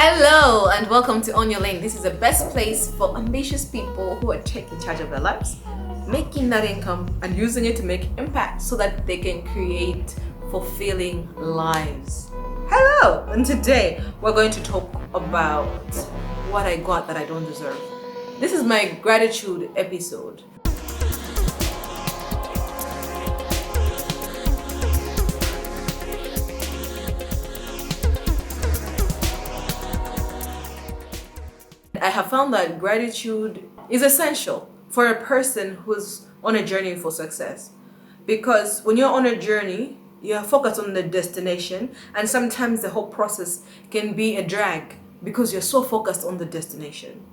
Hello and welcome to On Your Lane. This is the best place for ambitious people who are taking charge of their lives, making that income and using it to make impact so that they can create fulfilling lives. Hello, and today we're going to talk about what I got that I don't deserve. This is my gratitude episode. I have found that gratitude is essential for a person who's on a journey for success. Because when you're on a journey, you're focused on the destination, and sometimes the whole process can be a drag because you're so focused on the destination.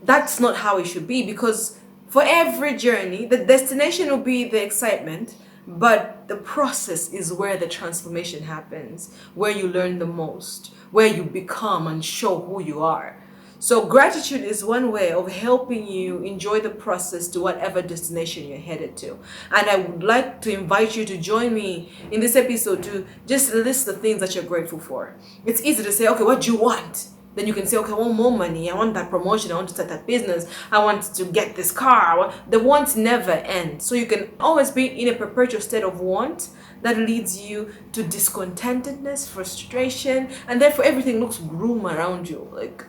That's not how it should be, because for every journey, the destination will be the excitement, but the process is where the transformation happens, where you learn the most, where you become and show who you are. So gratitude is one way of helping you enjoy the process to whatever destination you're headed to. And I would like to invite you to join me in this episode to just list the things that you're grateful for. It's easy to say, okay, what do you want? Then you can say, okay, I want more money. I want that promotion. I want to start that business. I want to get this car. The wants never end. So you can always be in a perpetual state of want that leads you to discontentedness, frustration, and therefore everything looks grim around you. Like,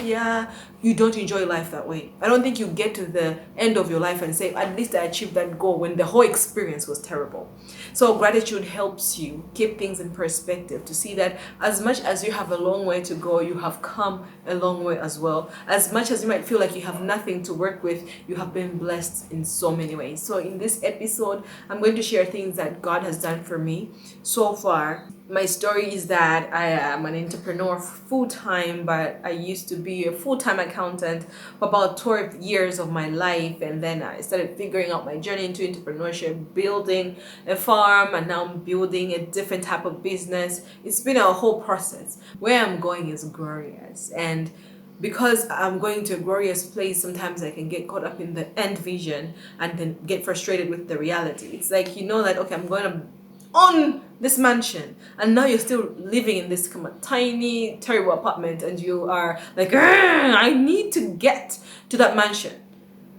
yeah, you don't enjoy life that way. I don't think you get to the end of your life and say, at least I achieved that goal when the whole experience was terrible. So gratitude helps you keep things in perspective, to see that as much as you have a long way to go, you have come a long way as well. As much as you might feel like you have nothing to work with, you have been blessed in so many ways. So in this episode, I'm going to share things that God has done for me so far. My story is that I am an entrepreneur full-time, but I used to be a full-time accountant for about 12 years of my life, and then I started figuring out my journey into entrepreneurship, building a farm, and now I'm building a different type of business. It's been a whole process. Where I'm going is glorious, and because I'm going to a glorious place, sometimes I can get caught up in the end vision and then get frustrated with the reality. It's like, you know that, okay, I'm going to own this mansion, and now you're still living in this kind of tiny, terrible apartment, and you are like, I need to get to that mansion.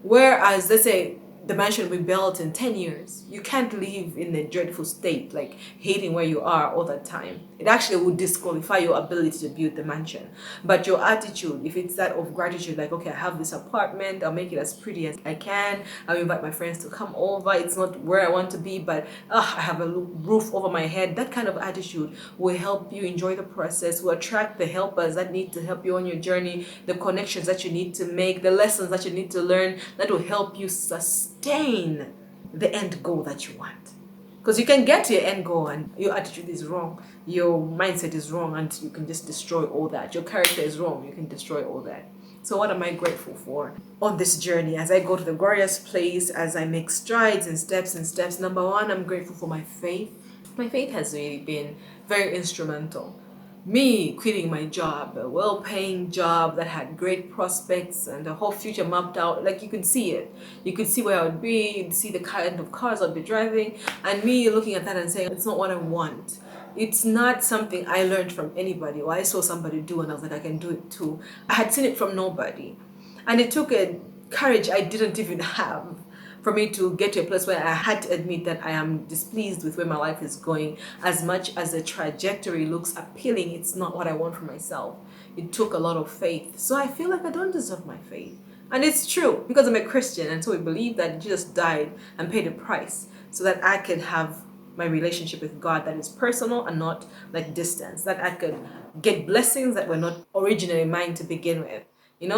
Whereas, let's say, the mansion will be built in 10 years. You can't live in a dreadful state, like hating where you are all the time. It actually would disqualify your ability to build the mansion. But your attitude, if it's that of gratitude, like, okay, I have this apartment, I'll make it as pretty as I can. I'll invite my friends to come over. It's not where I want to be, but I have a roof over my head. That kind of attitude will help you enjoy the process, will attract the helpers that need to help you on your journey, the connections that you need to make, the lessons that you need to learn that will help you sustain the end goal that you want. Because you can get to your end goal and your attitude is wrong, your mindset is wrong, and you can just destroy all that. Your character is wrong, you can destroy all that. So what am I grateful for on this journey as I go to the glorious place, as I make strides and steps? Number one, I'm grateful for my faith. My faith has really been very instrumental. Me quitting my job, a well-paying job that had great prospects and the whole future mapped out, like you could see it. You could see where I would be, you'd see the kind of cars I'd be driving, and me looking at that and saying, it's not what I want. It's not something I learned from anybody, or I saw somebody do and I was like, I can do it too. I had seen it from nobody. And it took a courage I didn't even have for me to get to a place where I had to admit that I am displeased with where my life is going. As much as the trajectory looks appealing, it's not what I want for myself. It took a lot of faith. So I feel like I don't deserve my faith. And it's true, because I'm a Christian, and so we believe that Jesus died and paid a price so that I could have my relationship with God that is personal and not like distance, that I could get blessings that were not originally mine to begin with.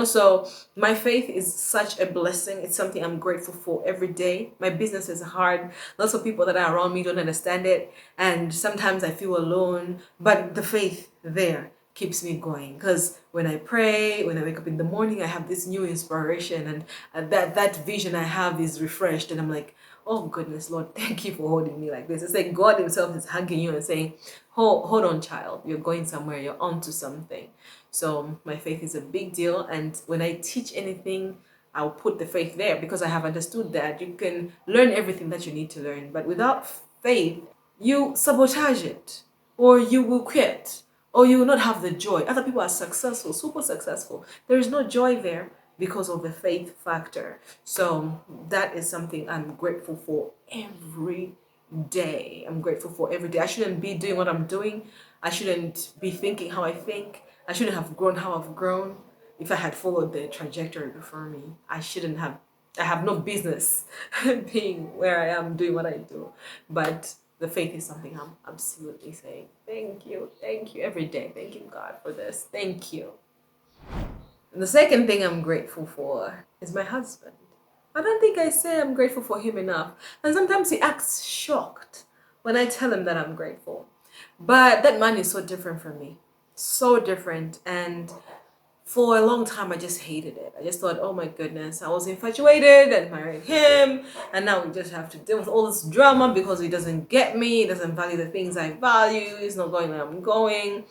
So my faith is such a blessing. It's something I'm grateful for every day. My business is hard. Lots of people that are around me don't understand it. And sometimes I feel alone. But the faith there keeps me going. Because when I pray, when I wake up in the morning, I have this new inspiration. And that vision I have is refreshed. And I'm like, oh goodness, Lord, thank you for holding me like this. It's like God himself is hugging you and saying, hold on, child. You're going somewhere. You're onto something. So my faith is a big deal. And when I teach anything, I'll put the faith there, because I have understood that you can learn everything that you need to learn. But without faith, you sabotage it, or you will quit, or you will not have the joy. Other people are successful, super successful. There is no joy there because of the faith factor. So that is something I'm grateful for every day. I'm grateful for every day. I shouldn't be doing what I'm doing. I shouldn't be thinking how I think. I shouldn't have grown how I've grown if I had followed the trajectory before me. I have no business being where I am doing what I do. But the faith is something I'm absolutely saying, thank you every day. Thanking God for this. Thank you. And the second thing I'm grateful for is my husband. I don't think I say I'm grateful for him enough. And sometimes he acts shocked when I tell him that I'm grateful. But that man is so different from me. So different. And for a long time, I just hated it. I just thought, oh my goodness, I was infatuated and married him. And now we just have to deal with all this drama because he doesn't get me. He doesn't value the things I value. He's not going where I'm going.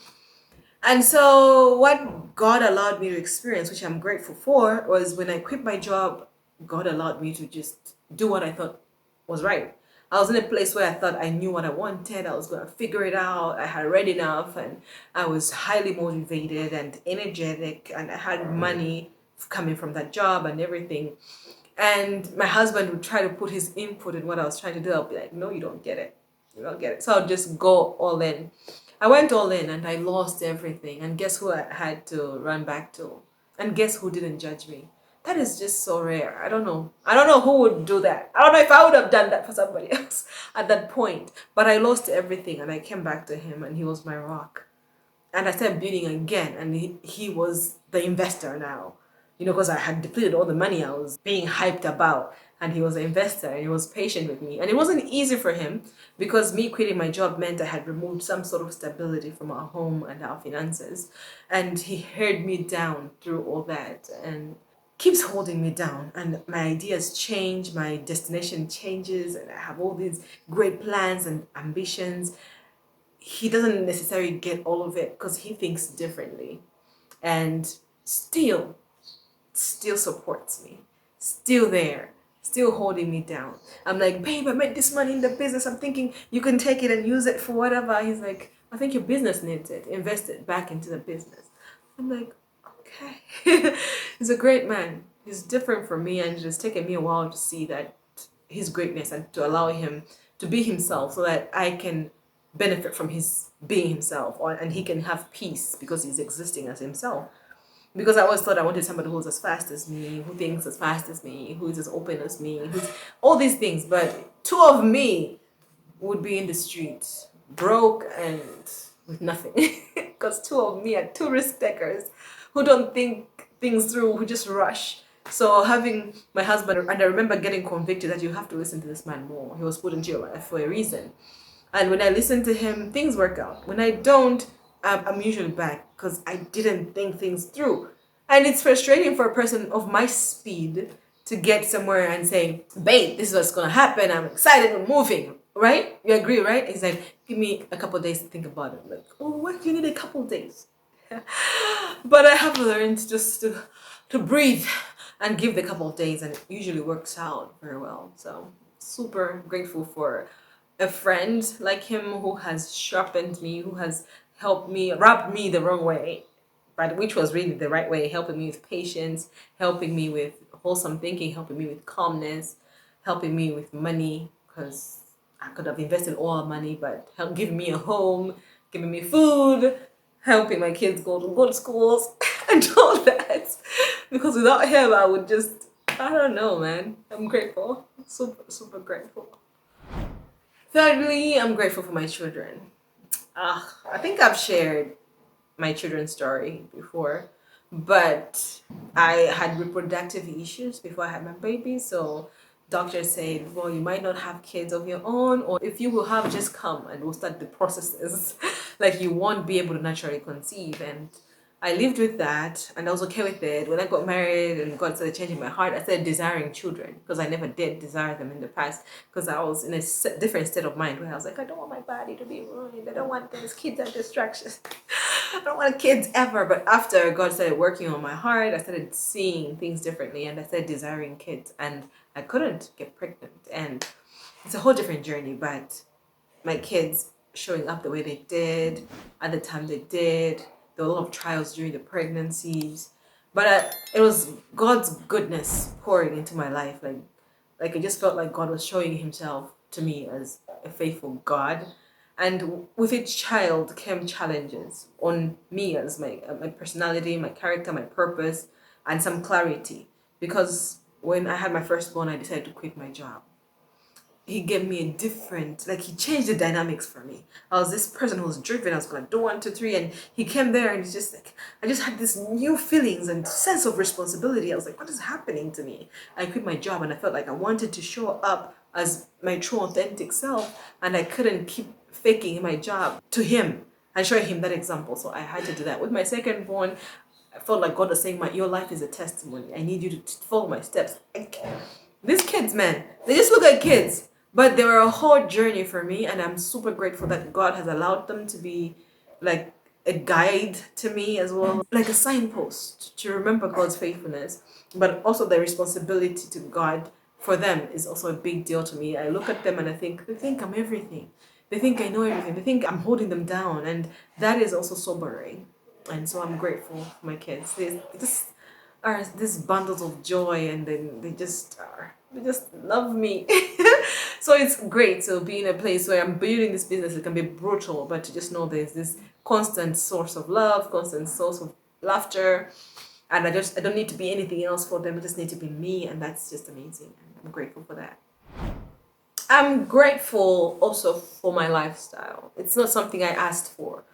And so, what God allowed me to experience, which I'm grateful for, was when I quit my job, God allowed me to just do what I thought was right. I was in a place where I thought I knew what I wanted, I was going to figure it out, I had read enough, and I was highly motivated and energetic, and I had money coming from that job and everything. And my husband would try to put his input in what I was trying to do. I'll be like, no, you don't get it. You don't get it. So I'll just go all in. I went all in and I lost everything. And guess who I had to run back to? And guess who didn't judge me? That is just so rare. I don't know. I don't know who would do that. I don't know if I would have done that for somebody else at that point. But I lost everything and I came back to him and he was my rock. And I started building again and he was the investor now. Because I had depleted all the money I was being hyped about. And he was an investor and he was patient with me. And it wasn't easy for him because me quitting my job meant I had removed some sort of stability from our home and our finances. And he held me down through all that and keeps holding me down. And my ideas change, my destination changes, and I have all these great plans and ambitions. He doesn't necessarily get all of it because he thinks differently. And still supports me, still there, still holding me down. I'm like, babe, I made this money in the business. I'm thinking you can take it and use it for whatever. He's like, I think your business needs it. Invest it back into the business. I'm like, okay. He's a great man. He's different from me, and it's just taken me a while to see that his greatness and to allow him to be himself so that I can benefit from his being himself and he can have peace because he's existing as himself. Because I always thought I wanted somebody who's as fast as me, who thinks as fast as me, who's as open as me, who's all these things. But two of me would be in the streets, broke and with nothing. Because two of me are two risk takers who don't think things through, who just rush. So having my husband, and I remember getting convicted that you have to listen to this man more. He was put into your life for a reason. And when I listen to him, things work out. When I don't, I'm usually back because I didn't think things through. And it's frustrating for a person of my speed to get somewhere and say, babe, this is what's going to happen. I'm excited. I'm moving. Right? You agree, right? He's like, give me a couple of days to think about it. I'm like, oh, why do you need a couple of days? But I have learned just to breathe and give the couple of days, and it usually works out very well. So super grateful for a friend like him who has sharpened me, who has helped me, rubbed me the wrong way, but which was really the right way, helping me with patience, helping me with wholesome thinking, helping me with calmness, helping me with money, because I could have invested all our money, but giving me a home, giving me food, helping my kids go to good schools, and all that. Because without him, I would just, I don't know, man. I'm grateful. Super, super grateful. Thirdly, I'm grateful for my children. I think I've shared my children's story before, but I had reproductive issues before I had my baby. So doctors said, well, you might not have kids of your own, or if you will have, just come and we'll start the processes. Like you won't be able to naturally conceive. And I lived with that and I was okay with it. When I got married and God started changing my heart, I started desiring children because I never did desire them in the past because I was in a different state of mind where I was like, I don't want my body to be ruined. I don't want these kids and distractions. I don't want kids ever. But after God started working on my heart, I started seeing things differently and I started desiring kids and I couldn't get pregnant. And it's a whole different journey, but my kids showing up the way they did at the time they did. There were a lot of trials during the pregnancies, but it was God's goodness pouring into my life. Like I just felt like God was showing Himself to me as a faithful God, and with each child came challenges on me as my personality, my character, my purpose, and some clarity. Because when I had my firstborn, I decided to quit my job. He gave me a different, like he changed the dynamics for me. I was this person who was driven. I was gonna do one, two, three, and he came there, and it's just like I just had this new feelings and sense of responsibility. I was like, what is happening to me? I quit my job, and I felt like I wanted to show up as my true, authentic self, and I couldn't keep faking my job to him and showing him that example. So I had to do that with my second born. I felt like God was saying, your life is a testimony. I need you to follow my steps. These kids, man, they just look like kids, but they were a whole journey for me, and I'm super grateful that God has allowed them to be like a guide to me as well, like a signpost to remember God's faithfulness, but also the responsibility to God for them is also a big deal to me. I look at them and I think, they think I'm everything. They think I know everything. They think I'm holding them down, and that is also sobering. And so I'm grateful for my kids. They just are these bundles of joy, and then they just love me. So it's great to be in a place where I'm building this business. It can be brutal, but to just know there's this constant source of love, constant source of laughter, and I don't need to be anything else for them. I just need to be me, and that's just amazing. And I'm grateful for that. I'm grateful also for my lifestyle. It's not something I asked for.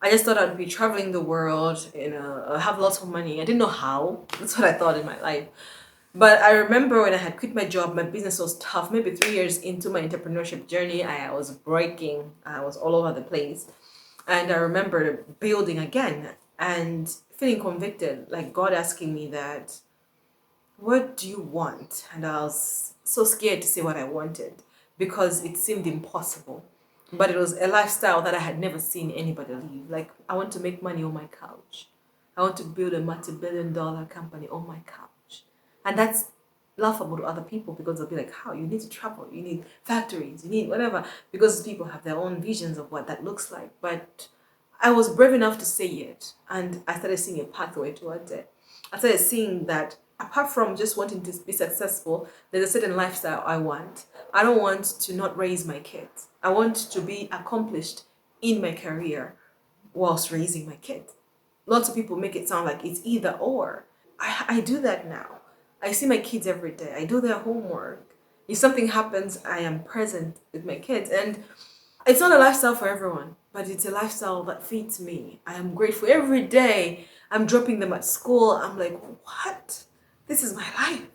I just thought I'd be traveling the world, have lots of money. I didn't know how. That's what I thought in my life. But I remember when I had quit my job, my business was tough. Maybe 3 years into my entrepreneurship journey, I was breaking. I was all over the place. And I remember building again and feeling convicted, like God asking me that, what do you want? And I was so scared to say what I wanted because it seemed impossible. But it was a lifestyle that I had never seen anybody live. Like, I want to make money on my couch. I want to build a multi-billion-dollar company on my couch. And that's laughable to other people because they'll be like, how? You need to travel. You need factories. You need whatever. Because people have their own visions of what that looks like. But I was brave enough to say it. And I started seeing a pathway towards it. I started seeing that apart from just wanting to be successful, there's a certain lifestyle I want. I don't want to not raise my kids. I want to be accomplished in my career whilst raising my kids. Lots of people make it sound like it's either or. I do that now. I see my kids every day. I do their homework. If something happens, I am present with my kids. And it's not a lifestyle for everyone, but it's a lifestyle that feeds me. I am grateful every day. I'm dropping them at school. I'm like, what? This is my life.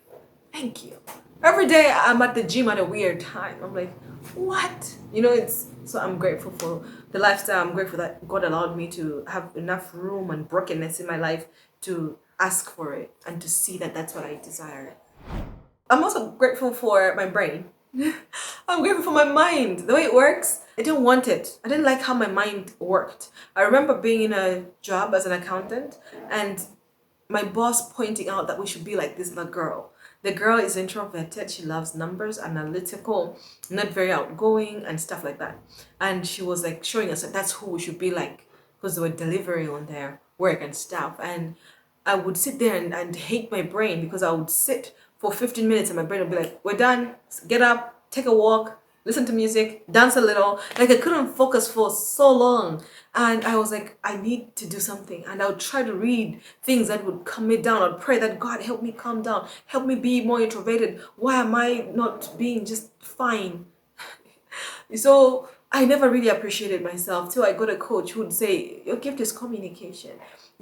Thank you. Every day I'm at the gym at a weird time. I'm like, what? So I'm grateful for the lifestyle. I'm grateful that God allowed me to have enough room and brokenness in my life to ask for it and to see that that's what I desire. I'm also grateful for my brain. I'm grateful for my mind, the way it works. I didn't want it. I didn't like how my mind worked. I remember being in a job as an accountant and my boss pointing out that we should be like this little girl. The girl is introverted. She loves numbers, analytical, not very outgoing and stuff like that. And she was like showing us that that's who we should be like because they were delivering on their work and stuff. And I would sit there and hate my brain because I would sit for 15 minutes and my brain would be like, we're done, get up, take a walk, listen to music, dance a little. Like I couldn't focus for so long. And I was like, I need to do something. And I would try to read things that would calm me down. I'd pray that God help me calm down, help me be more introverted. Why am I not being just fine? So I never really appreciated myself till I got a coach who would say, your gift is communication.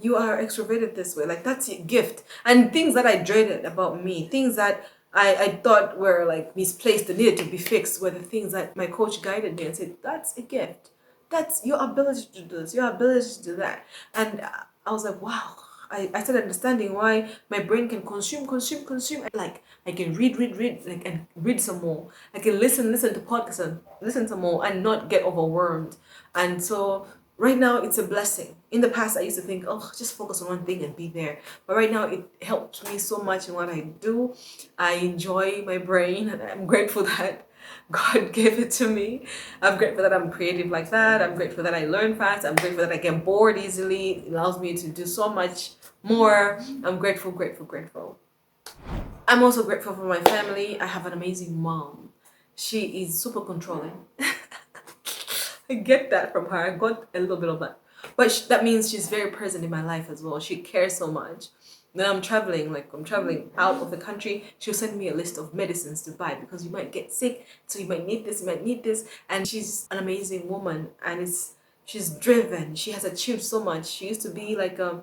You are extroverted this way. Like that's your gift. And things that I dreaded about me, things that I thought were like misplaced and needed to be fixed were the things that my coach guided me and said, that's a gift. That's your ability to do this, your ability to do that. And I was like, wow. I started understanding why my brain can consume. Like I can read, like and read some more. I can listen to podcasts and listen some more and not get overwhelmed. And so right now it's a blessing. In the past I used to think, oh, just focus on one thing and be there. But right now it helps me so much in what I do. I enjoy my brain and I'm grateful that God gave it to me. I'm grateful that I'm creative like that. I'm grateful that I learn fast. I'm grateful that I get bored easily. It allows me to do so much more. I'm grateful, grateful, grateful. I'm also grateful for my family. I have an amazing mom. She is super controlling. I get that from her. I got a little bit of that. But that means she's very present in my life as well. She cares so much. When I'm traveling, like I'm traveling out of the country, she'll send me a list of medicines to buy because you might get sick, so you might need this, you might need this. And she's an amazing woman, and she's driven. She has achieved so much. She used to be like a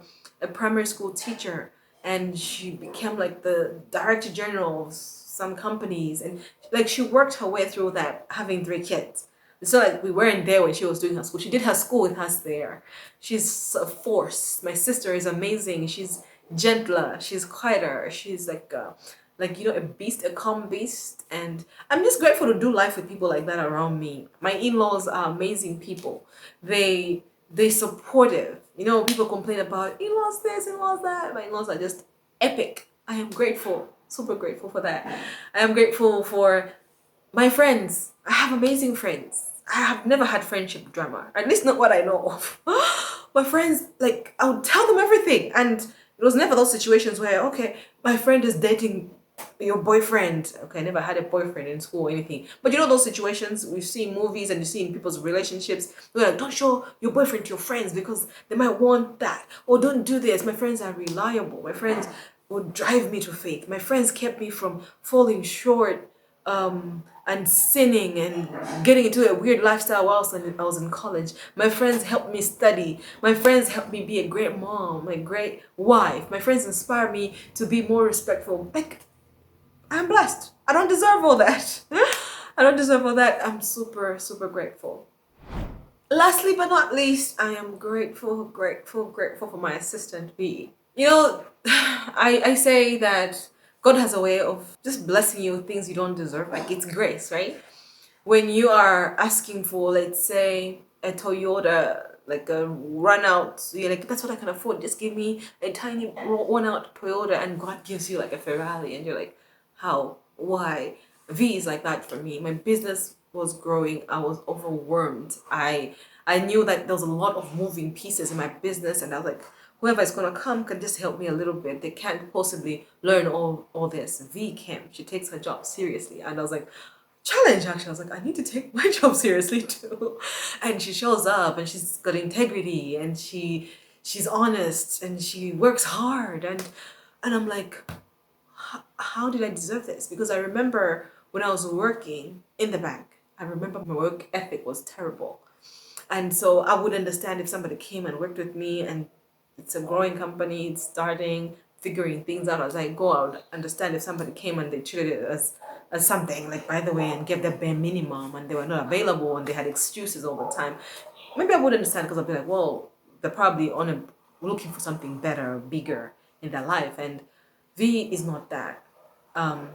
primary school teacher, and she became like the director general of some companies, and like she worked her way through that, having 3 kids. So like we weren't there when she was doing her school. She did her school with us there. She's a force. My sister is amazing. She's gentler. She's quieter. She's like a beast, a calm beast. And I'm just grateful to do life with people like that around me. My in-laws are amazing people. They supportive. People complain about in-laws this, in-laws that. My in-laws are just epic. I am grateful, super grateful for that. I am grateful for my friends. I have amazing friends. I have never had friendship drama, at least not what I know of. My friends, like, I would tell them everything. And it was never those situations where, okay, my friend is dating your boyfriend. Okay, I never had a boyfriend in school or anything. But those situations we see in movies and you see in people's relationships, they're like, don't show your boyfriend to your friends because they might want that. Or don't do this. My friends are reliable. My friends would drive me to faith. My friends kept me from falling short and sinning and getting into a weird lifestyle whilst I was in college. My friends helped me study. My friends helped me be a great mom, a great wife. My friends inspire me to be more respectful. Like, I'm blessed. I don't deserve all that. I don't deserve all that. I'm super, super grateful. Lastly but not least, I am grateful, grateful, grateful for my assistant B. I say that God has a way of just blessing you with things you don't deserve. Like, it's grace, right? When you are asking for, let's say, a Toyota, like a run out, you're like, that's what I can afford. Just give me a tiny one out Toyota, and God gives you like a Ferrari, and you're like, how? Why? V is like that for me. My business was growing. I was overwhelmed. I knew that there was a lot of moving pieces in my business, and I was like, whoever is gonna come can just help me a little bit. They can't possibly learn all this. V came. She takes her job seriously, and I was like, challenge actually. I was like, I need to take my job seriously too. And she shows up, and she's got integrity, and she's honest, and she works hard, and I'm like, how did I deserve this? Because I remember when I was working in the bank, I remember my work ethic was terrible. And so I would understand if somebody came and worked with me, and it's a growing company, it's starting, figuring things out as I go. I would understand if somebody came and they treated it as something, like, by the way, and gave the bare minimum, and they were not available and they had excuses all the time. Maybe I would understand, because I'd be like, well, they're probably looking for something better, bigger in their life. And V is not that.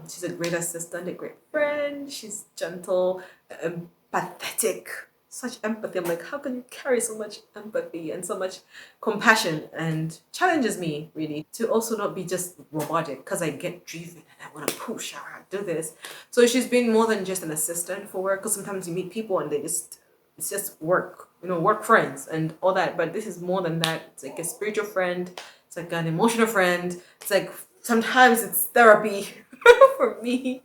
She's a great assistant, a great friend. She's gentle, empathetic, such empathy. I'm like, how can you carry so much empathy and so much compassion? And challenges me really to also not be just robotic, because I get driven and I want to push her, do this. So she's been more than just an assistant for work, because sometimes you meet people and it's just work, work friends and all that. But this is more than that. It's like a spiritual friend. It's like an emotional friend. It's like sometimes it's therapy for me.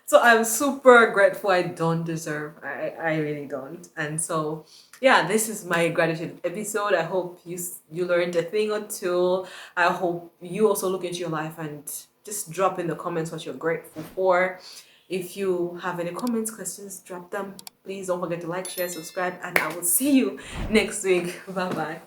So I'm super grateful. I don't deserve. I really don't. And so, yeah, this is my gratitude episode. I hope you learned a thing or two. I hope you also look into your life and just drop in the comments what you're grateful for. If you have any comments, questions, drop them. Please don't forget to like, share, subscribe, and I will see you next week. Bye bye.